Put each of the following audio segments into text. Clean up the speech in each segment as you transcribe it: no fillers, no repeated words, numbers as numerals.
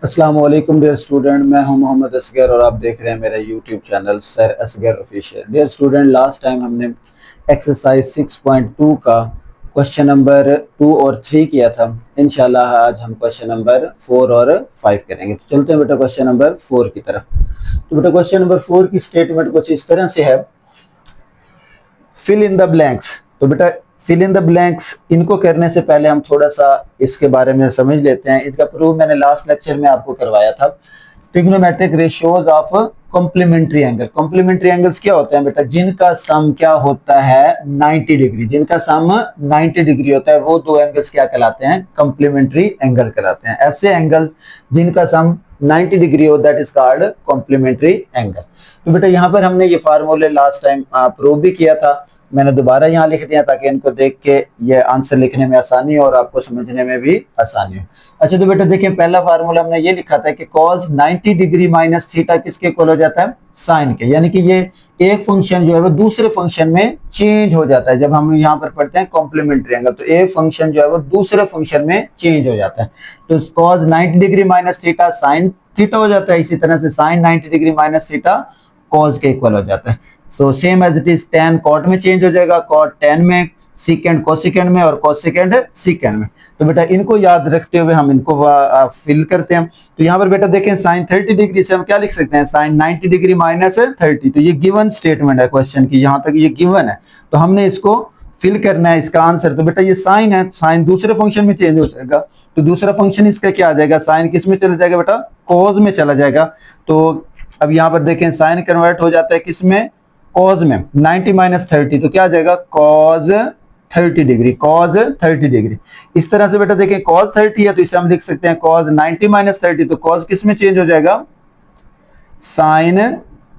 अस्सलाम वालेकुम dear student, मैं हूं मोहम्मद असगर और आप देख रहे हैं मेरा YouTube channel sir Asgar official. Dear student, last time हमने एक्सरसाइज 6.2 का क्वेश्चन नंबर 2 और 3 किया था। इंशाल्लाह आज हम क्वेश्चन नंबर 4 और 5 करेंगे। तो चलते हैं बेटा क्वेश्चन नंबर 4 की तरफ। तो बेटा क्वेश्चन नंबर 4 की स्टेटमेंट कुछ इस तरह से है, फिल इन द ब्लैंक्स। तो बेटा फिल इन द ब्लैंक्स इनको करने से पहले हम थोड़ा सा इसके बारे में समझ लेते हैं। इसका प्रूफ मैंने लास्ट लेक्चर में आपको करवाया था। Trigonometric ratios of complementary angle. Complementary angles क्या होते हैं बेटा? जिनका सम क्या होता है 90 डिग्री। जिनका सम 90 डिग्री होता है वो दो एंगल्स क्या कहलाते हैं? कॉम्प्लीमेंट्री एंगल कहलाते हैं। ऐसे एंगल्स जिनका सम 90 डिग्री हो that is called complementary angle. तो बेटा यहाँ पर हमने ये फार्मूले लास्ट टाइम प्रूव भी किया था। मैंने दोबारा यहाँ लिख दिया ताकि इनको देख के ये आंसर लिखने में आसानी हो और आपको समझने में भी आसानी हो। अच्छा तो बेटा देखिए, पहला फार्मूला हमने ये लिखा था कि cos 90 डिग्री माइनस थीटा किसके इक्वल हो जाता है? साइन के। यानी कि ये एक फंक्शन जो है वो दूसरे फंक्शन में चेंज हो जाता है। जब हम यहाँ पर पढ़ते हैं कॉम्प्लीमेंट्री एंगल तो एक फंक्शन जो है वो दूसरे फंक्शन में चेंज हो जाता है। तो cos 90 degree minus theta sine theta हो जाता है। इसी तरह से sine 90 degree minus theta cos के इक्वल हो जाता है। So same as it is tan cot में चेंज हो जाएगा, कॉट tan में, सिकेंड कोसिकेंड में और कोसिकेंड सिकेंड में। तो बेटा इनको याद रखते हुए हम इनको फिल करते हैं। तो यहाँ पर बेटा देखें साइन 30 डिग्री से हम क्या लिख सकते हैं? Sine 90 degree minus 30। तो ये गिवन स्टेटमेंट है क्वेश्चन की, यहाँ तक ये गिवन है। तो हमने इसको फिल करना है इसका आंसर। तो बेटा ये साइन है, साइन दूसरे फंक्शन में चेंज हो जाएगा। तो दूसरा फंक्शन इसका क्या आ जाएगा? साइन किस में चला जाएगा बेटा? कॉज में चला जाएगा। तो अब यहाँ पर देखें साइन कन्वर्ट हो जाता है किस में? कॉज में। 90 माइनस 30 तो क्या आ जाएगा? Cause 30 degree. Cause 30 degree. इस तरह से बेटा देखें कॉज 30 है तो इसे हम लिख सकते हैं कॉज 90 माइनस 30। तो कॉज किस में चेंज हो जाएगा? साइन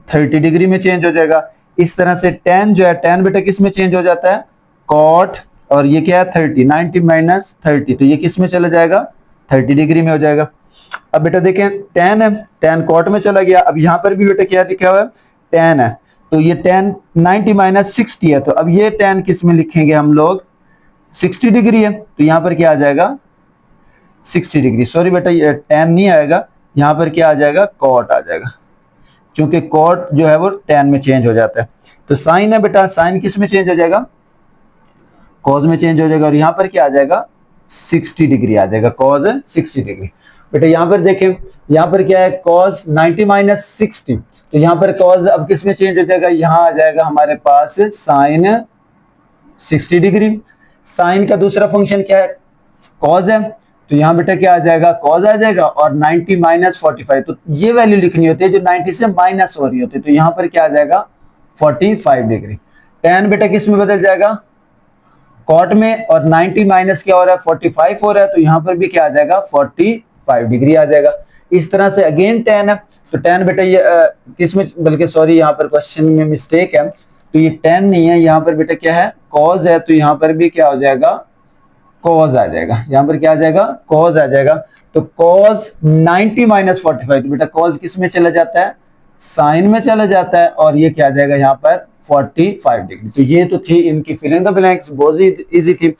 30 डिग्री में चेंज हो जाएगा। इस तरह से tan जो है, tan बेटा किस में चेंज हो जाता है? कॉट। और ये क्या है? 30। 90 माइनस 30 तो ये किस में चला जाएगा? 30 डिग्री में हो जाएगा। अब बेटा देखें tan है, tan कॉट में चला गया। अब यहाँ पर भी बेटा क्या लिखा हुआ है? tan है। तो ये tan 90 माइनस 60 है। तो अब ये tan किस में लिखेंगे हम लोग? 60 डिग्री है। तो यहाँ पर क्या आ जाएगा? 60 डिग्री। सॉरी बेटा ये tan नहीं आएगा, यहाँ पर क्या आ जाएगा? कॉट आ जाएगा, क्योंकि कॉट जो है वो tan में चेंज हो जाता है। तो साइन है बेटा, साइन किस में चेंज हो जाएगा? कॉज में चेंज हो जाएगा। और यहाँ पर क्या आ जाएगा? 60 डिग्री आ जाएगा, कॉज 60 डिग्री। बेटा यहाँ पर देखें, यहाँ पर क्या है? Cause 90 minus 60। तो यहाँ पर कॉज अब किस में चेंज हो जाएगा? यहाँ आ जाएगा हमारे पास साइन 60 डिग्री। साइन का दूसरा फंक्शन क्या है? कॉज है। तो यहाँ बेटा क्या आ जाएगा? कॉज आ जाएगा। और 90 माइनस 45 तो ये वैल्यू लिखनी होती है जो 90 से माइनस हो रही होती है। तो यहाँ पर क्या आ जाएगा? 45 डिग्री। tan बेटा किस में बदल जाएगा? कॉट में। और 90 माइनस क्या हो रहा है? 45 हो रहा है। तो यहाँ पर भी क्या आ जाएगा? 45 डिग्री आ जाएगा। इस तरह से अगेन tan है। तो tan बेटा ये किस में, बल्कि सॉरी यहाँ पर क्वेश्चन में मिस्टेक है। तो ये tan नहीं है, यहाँ पर बेटा क्या है? कॉज है। तो यहाँ पर भी क्या हो जाएगा? कॉज आ जाएगा। यहाँ पर क्या आ जाएगा? कॉज आ जाएगा। तो कॉज 90 माइनस 45 तो बेटा कॉज किस में चला जाता है? साइन में चला जाता है। और ये क्या आ जाएगा यहाँ पर? 45 डिग्री। तो ये तो थी इनकी फिल इन द ब्लैंक्स, बहुत ही इजी थी।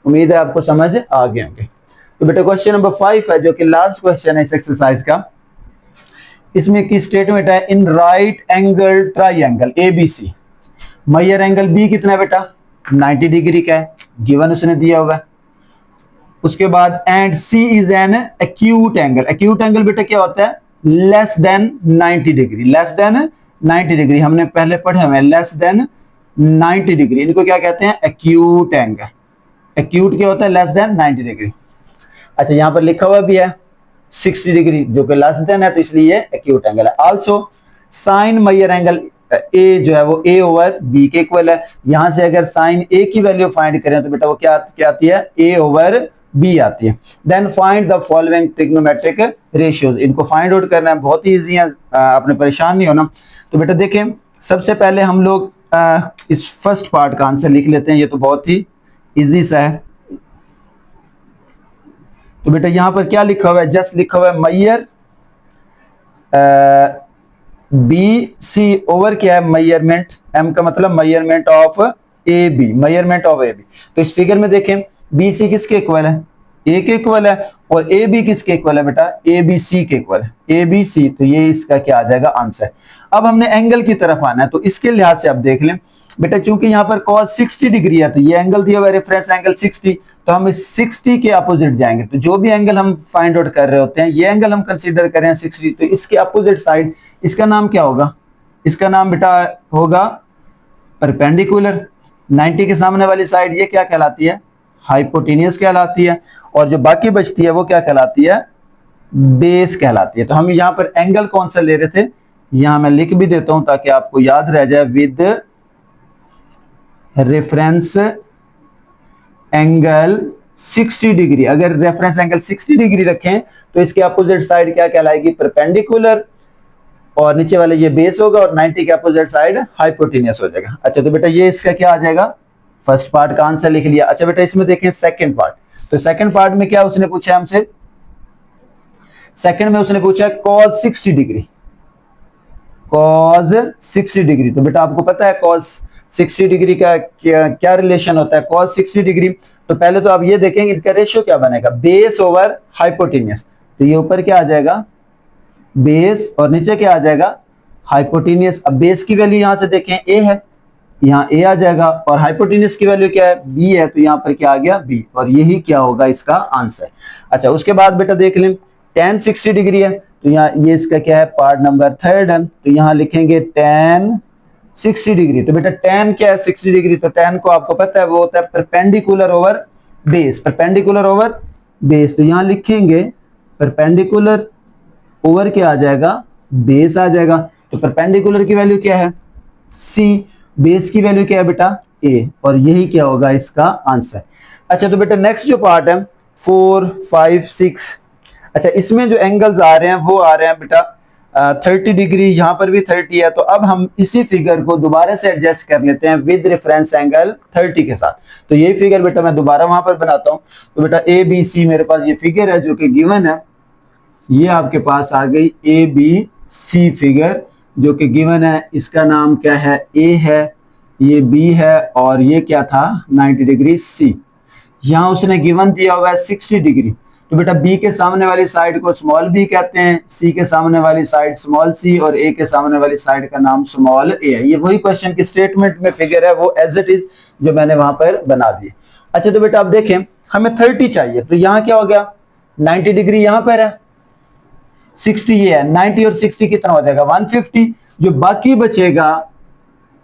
उम्मीद है आपको समझ आ गए होंगे। तो बेटा क्वेश्चन नंबर 5 है जो कि लास्ट क्वेश्चन है इस एक्सरसाइज का। इसमें की स्टेटमेंट है in right angle triangle ABC measure angle B कितना है बेटा? 90 डिग्री का है, गिवन उसने दिया हुआ है। उसके बाद and C is an acute angle. Acute angle बेटा क्या होता है? Less than 90 degree. Less than 90 degree हमने पहले पढ़े हुए, लेस देन 90 डिग्री इनको क्या कहते हैं? Acute angle. एक्यूट क्या होता है? Less than 90 degree. अच्छा यहाँ पर लिखा हुआ भी है 60 डिग्री जो कि लेस देन है, तो इसलिए ये एक्यूट एंगल है। Also sine measure angle A जो है वो ए ओवर बी के इक्वल है। यहां से अगर साइन ए की वैल्यू फाइंड करें तो बेटा वो क्या आती है? ए ओवर बी आती है। Then find the following trigonometric ratios. इनको फाइंड आउट करना है, बहुत ही इजी है, आपने परेशान नहीं होना। तो बेटा देखें सबसे पहले हम लोग इस फर्स्ट पार्ट का आंसर लिख लेते हैं, ये तो बहुत ही इजी सा है। तो बेटा यहां पर क्या लिखा हुआ है? जस्ट लिखा हुआ है मयर बी सी ओवर क्या है? मेजरमेंट। एम का मतलब measurement of A B, measurement of A B. तो इस फिगर में देखें बी सी किसके इक्वल है? ए के इक्वल है, और ए बी किसके इक्वल है बेटा, ए बी सी के इक्वल है, ए बी सी। तो ये इसका क्या आ जाएगा आंसर। अब हमने एंगल की तरफ आना है, तो इसके लिहाज से आप देख लें बेटा, चूंकि यहाँ पर cos 60 डिग्री है, तो ये एंगल दिया हुआ रेफरेंस एंगल 60, तो हम इस 60 के अपोजिट जाएंगे। तो जो भी एंगल हम फाइंड आउट कर रहे होते हैं, ये एंगल हम कंसीडर करें 60, तो इसके अपोजिट साइड इसका नाम क्या होगा, इसका नाम बेटा होगा परपेंडिकुलर। 90 के सामने वाली साइड ये क्या कहलाती है, हाइपोटेनियस कहलाती है, और जो बाकी बचती है वो क्या कहलाती है, बेस कहलाती है। तो हम यहाँ पर एंगल कौन सा ले रहे थे, यहां मैं लिख भी देता हूं ताकि आपको याद रह जाए, विद रेफरेंस एंगल 60 डिग्री। अगर रेफरेंस एंगल 60 डिग्री रखें तो इसके अपोजिट साइड क्या कहलाएगी, परपेंडिकुलर, और नीचे वाले ये बेस होगा, और 90 के अपोजिट साइड हाइपोटेनियस हो जाएगा। अच्छा, तो बेटा ये इसका क्या आ जाएगा, फर्स्ट पार्ट का आंसर लिख लिया। अच्छा बेटा, इसमें देखें सेकंड पार्ट, तो सेकंड पार्ट में क्या उसने पूछा हमसे, सेकंड में उसने पूछा cos 60 डिग्री, cos 60 डिग्री। तो बेटा आपको पता है cos 60 डिग्री का क्या रिलेशन होता है, cos 60 डिग्री। तो पहले तो आप ये देखेंगे इसका रेशियो क्या बनेगा, बेस ओवर हाइपोटेनियस। तो ये ऊपर क्या आ जाएगा, बेस, और नीचे क्या आ जाएगा, हाइपोटेनियस। अब बेस की वैल्यू यहां से देखें a है, यहाँ a आ जाएगा, और हाइपोटेनियस की वैल्यू क्या है, b है, तो यहाँ पर क्या आ गया, b, और यही क्या होगा इसका आंसर। अच्छा, उसके बाद बेटा देख लें tan 60 डिग्री है, तो यहाँ ये इसका क्या है, पार्ट नंबर थर्ड है, तो यहाँ लिखेंगे tan 60 डिग्री। तो बेटा tan क्या है 60 डिग्री, तो tan को आपको पता है वो होता है perpendicular over base, perpendicular over base. तो यहाँ लिखेंगे परपेंडिकुलर ओवर क्या आ जाएगा, बेस आ जाएगा। तो परपेंडिकुलर की वैल्यू क्या है, c, बेस की वैल्यू क्या है बेटा, a, और यही क्या होगा इसका आंसर। अच्छा, तो बेटा नेक्स्ट जो पार्ट है 4, 5, 6, अच्छा इसमें जो एंगल्स आ रहे हैं वो आ रहे हैं बेटा 30 डिग्री, यहाँ पर भी 30 है। तो अब हम इसी फिगर को दोबारा से एडजस्ट कर लेते हैं विद रेफरेंस एंगल 30 के साथ। तो यही फिगर बेटा मैं दोबारा वहां पर बनाता हूँ। तो बेटा ए बी सी मेरे पास ये फिगर है जो कि गिवन है, ये आपके पास आ गई ए बी सी फिगर जो कि गिवन है। इसका नाम क्या है, ए है, ये बी है, और ये क्या था 90 डिग्री सी। यहाँ उसने गिवन दिया हुआ है 60 डिग्री। तो बेटा बी के सामने वाली साइड को स्मॉल बी कहते हैं, सी के सामने वाली साइड स्मॉल सी, और ए के सामने वाली साइड का नाम स्मॉल ए है। ये वही क्वेश्चन की स्टेटमेंट में फिगर है, वो एज इट इज जो मैंने वहां पर बना दी। अच्छा, तो बेटा आप देखें हमें 30 चाहिए, तो यहाँ क्या हो गया, 90 डिग्री यहाँ पर है, 60 ये है, 90 और 60 कितना हो जाएगा 150। जो बाकी बचेगा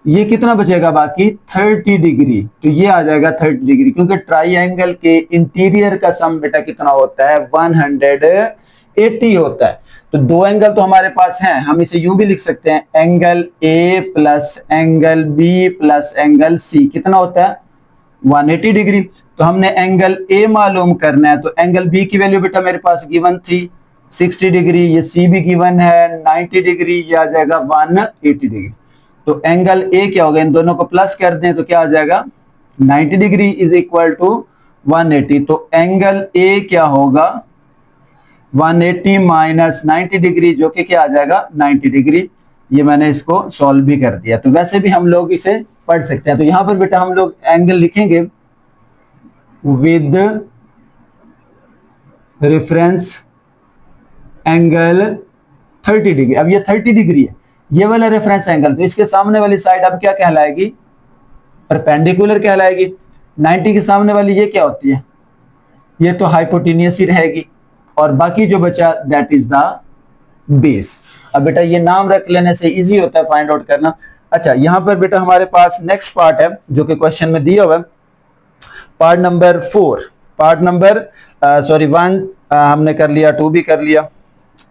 ये कितना बचेगा बाकी, 30 डिग्री। तो ये आ जाएगा 30 डिग्री, क्योंकि ट्राइंगल के इंटीरियर का सम बेटा कितना होता है 180 होता है। तो दो एंगल तो हमारे पास हैं, हम इसे यूं भी लिख सकते हैं, angle A plus angle B plus angle C कितना होता है 180 डिग्री। तो हमने एंगल ए मालूम करना है, तो एंगल बी की वैल्यू बेटा मेरे पास गिवन थी 60 डिग्री, ये सी भी गिवन है 90 डिग्री, ये आ जाएगा 180 डिग्री। तो एंगल ए क्या होगा, इन दोनों को प्लस कर दें तो क्या आ जाएगा 90 डिग्री इज इक्वल टू 180। तो एंगल ए क्या होगा 180 माइनस 90 डिग्री, जो कि क्या आ जाएगा 90 डिग्री। ये मैंने इसको सॉल्व भी कर दिया। तो वैसे भी हम लोग इसे पढ़ सकते हैं। तो यहां पर बेटा हम लोग एंगल लिखेंगे विद रेफरेंस एंगल 30 डिग्री। अब ये 30 डिग्री है, ये वाला रेफरेंस एंगल, तो इसके सामने वाली साइड अब क्या कहलाएगी, परपेंडिकुलर कहलाएगी। 90 के सामने वाली ये क्या होती है, ये तो हाइपोटेनियस ही रहेगी, और बाकी जो बचा दैट इज द बेस। अब बेटा ये नाम रख लेने से इजी होता है फाइंड आउट करना। अच्छा, यहां पर बेटा हमारे पास नेक्स्ट पार्ट है जो कि क्वेश्चन में दिया हुआ है, part number 4, part number sorry 1 हमने कर लिया, 2 भी कर लिया,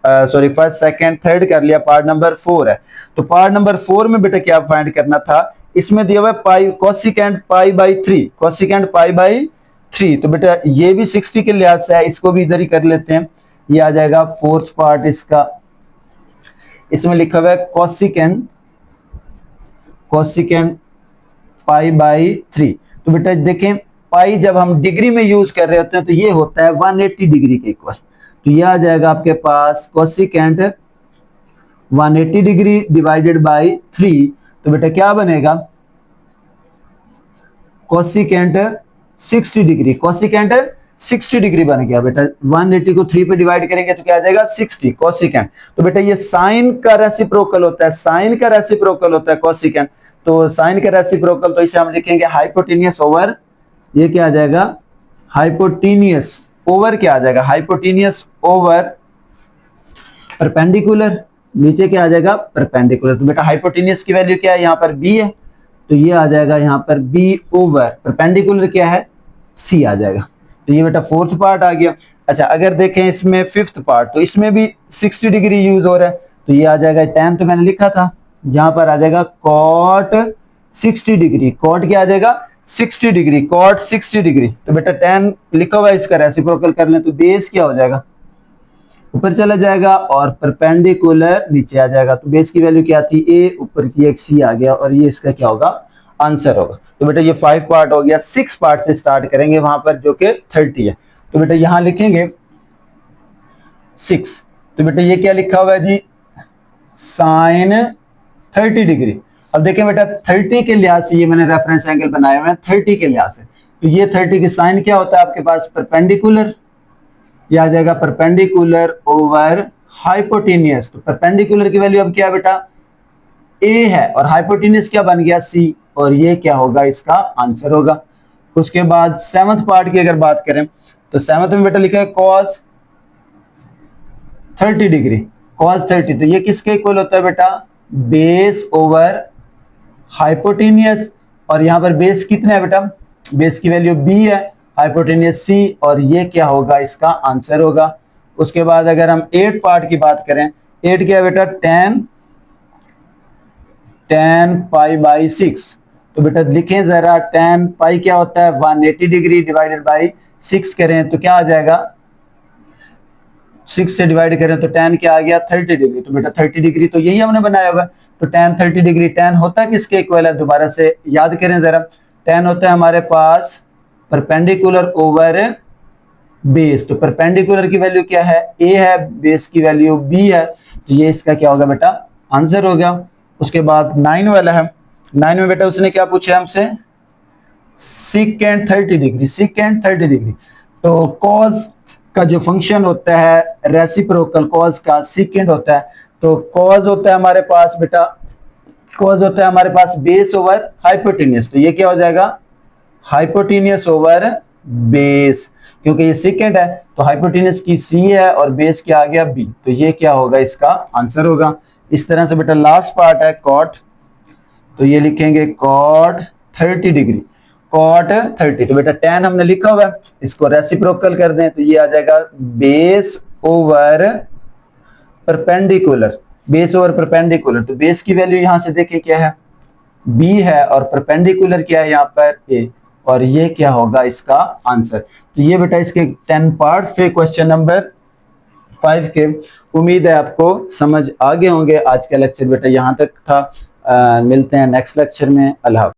सॉरी फर्स्ट सेकंड थर्ड कर लिया, पार्ट नंबर 4 है। तो पार्ट नंबर 4 में बेटा क्या फाइंड करना था, इसमें दिया हुआ है pi cosecant pi by 3, cosecant pi by 3। तो बेटा ये भी 60 के लिहाज से है, इसको भी इधर ही कर लेते हैं। ये आ जाएगा फोर्थ पार्ट इसका, इसमें लिखा हुआ है कोसिकेंट, कोसिकेंट पाई बाई 3। तो बेटा देखें पाई जब हम डिग्री में यूज कर रहे होते हैं तो ये होता है 180 डिग्री के इक्वल। तो ये आ जाएगा आपके पास कोसिकेंट 180 डिग्री डिवाइडेड बाय 3। तो बेटा क्या बनेगा, कोसिकेंट 60 डिग्री, कोसिकेंट 60 डिग्री बन गया बेटा। 180 को 3 पे डिवाइड करेंगे तो क्या आ जाएगा 60 कोसिकेंट। तो बेटा ये साइन का रेसिप्रोकल होता है, साइन का रेसिप्रोकल होता है कोसिकेंट। तो साइन का रेसिप्रोकल तो इसे हम लिखेंगे हाइपोटेनियस ओवर, ये क्या आ जाएगा हाइपोटेनियस ओवर, क्या आ जाएगा हाइपोटेनियस ओवर परपेंडिकुलर, नीचे क्या आ जाएगा परपेंडिकुलर। तो बेटा हाइपोटेनियस की वैल्यू क्या है, यहाँ पर बी है, तो ये आ जाएगा यहाँ पर बी ओवर परपेंडिकुलर क्या है सी आ जाएगा। तो ये बेटा फोर्थ पार्ट आ गया। अच्छा अगर देखें इसमें फिफ्थ पार्ट, तो इसमें भी 60 डिग्री यूज हो रहा है, तो ये आ जाएगा tan, तो मैंने लिखा था यहाँ पर आ जाएगा cot 60 डिग्री, cot क्या आ जाएगा 60 डिग्री, cot 60 डिग्री। तो बेटा tan लिखा हुआ है, इसका रेसिप्रोकल कर लें तो बेस क्या हो जाएगा ऊपर चला जाएगा और परपेंडिकुलर नीचे आ जाएगा। तो बेस की वैल्यू क्या थी a, ऊपर की एक c आ गया, और ये इसका क्या होगा आंसर होगा। तो बेटा ये 5 पार्ट हो गया। 6 पार्ट से स्टार्ट करेंगे वहां पर जो कि 30 है। तो बेटा यहां लिखेंगे 6। तो बेटा ये क्या लिखा हुआ है जी साइन 30 डिग्री। अब देखें बेटा 30 के लिहाज से ये मैंने रेफरेंस एंगल बनाया हुआ है 30 के लिहाज से, तो ये 30 की साइन क्या होता है आपके पास परपेंडिकुलर, ये आ जाएगा परपेंडिकुलर ओवर हाइपोटेनियस। तो परपेंडिकुलर की वैल्यू अब क्या है बेटा a है, और हाइपोटेनियस क्या बन गया c, और ये क्या होगा इसका आंसर होगा। उसके बाद 7th पार्ट की अगर बात करें तो 7th में बेटा लिखा है cos 30 डिग्री, cos 30, तो ये किसके इक्वल होता है बेटा बेस ओवर हाइपोटेनियस, और यहाँ पर बेस कितना है बेटा बेस की वैल्यू b है, हाइपोटेनियस c, और ये क्या होगा इसका आंसर होगा। उसके बाद अगर हम 8 पार्ट की बात करें, 8 क्या है बेटा tan पाई बाई 6। तो बेटा लिखें जरा tan पाई क्या होता है 180 डिग्री डिवाइडेड बाई 6 करें तो क्या आ जाएगा 6 से डिवाइड करें तो tan क्या आ गया 30 डिग्री। तो बेटा 30 डिग्री तो यही हमने बनाया हुआ है। तो tan 30 डिग्री, tan होता है किसके इक्वल है दोबारा से याद करें जरा, tan होता है हमारे पास परपेंडिकुलर ओवर बेस। तो परपेंडिकुलर की वैल्यू क्या है a है, बेस की वैल्यू b है, तो ये इसका क्या होगा बेटा आंसर हो गया। उसके बाद 9 वाला है, 9 में बेटा उसने क्या पूछा हमसे सिकेंड 30 डिग्री, सिकेंड 30 डिग्री। तो कॉज का जो फंक्शन होता है रेसिप्रोकल कॉज का सिकेंड होता है। तो कॉज होता है हमारे पास बेटा, कॉज होता है हमारे पास बेस ओवर हाइपोटेनियस, तो ये क्या हो जाएगा हाइपोटेनियस ओवर बेस, क्योंकि ये सेकेंड है तो हाइपोटेनियस की सी है और बेस क्या आ गया बी, तो ये क्या होगा इसका आंसर होगा। इस तरह से बेटा लास्ट पार्ट है कॉट, तो ये लिखेंगे कॉट 30 डिग्री, कॉट 30। तो बेटा tan हमने लिखा हुआ है, इसको रेसिप्रोकल कर दें तो ये आ जाएगा base over perpendicular, base over perpendicular. तो बेस की वैल्यू यहां से देखें क्या है b है, और परपेंडिकुलर क्या है यहाँ पर a, और ये क्या होगा इसका आंसर। तो ये बेटा इसके 10 पार्ट्स थे क्वेश्चन नंबर 5 के। उम्मीद है आपको समझ आ गए होंगे। आज का लेक्चर बेटा यहाँ तक था। मिलते हैं नेक्स्ट लेक्चर में। अल्लाह।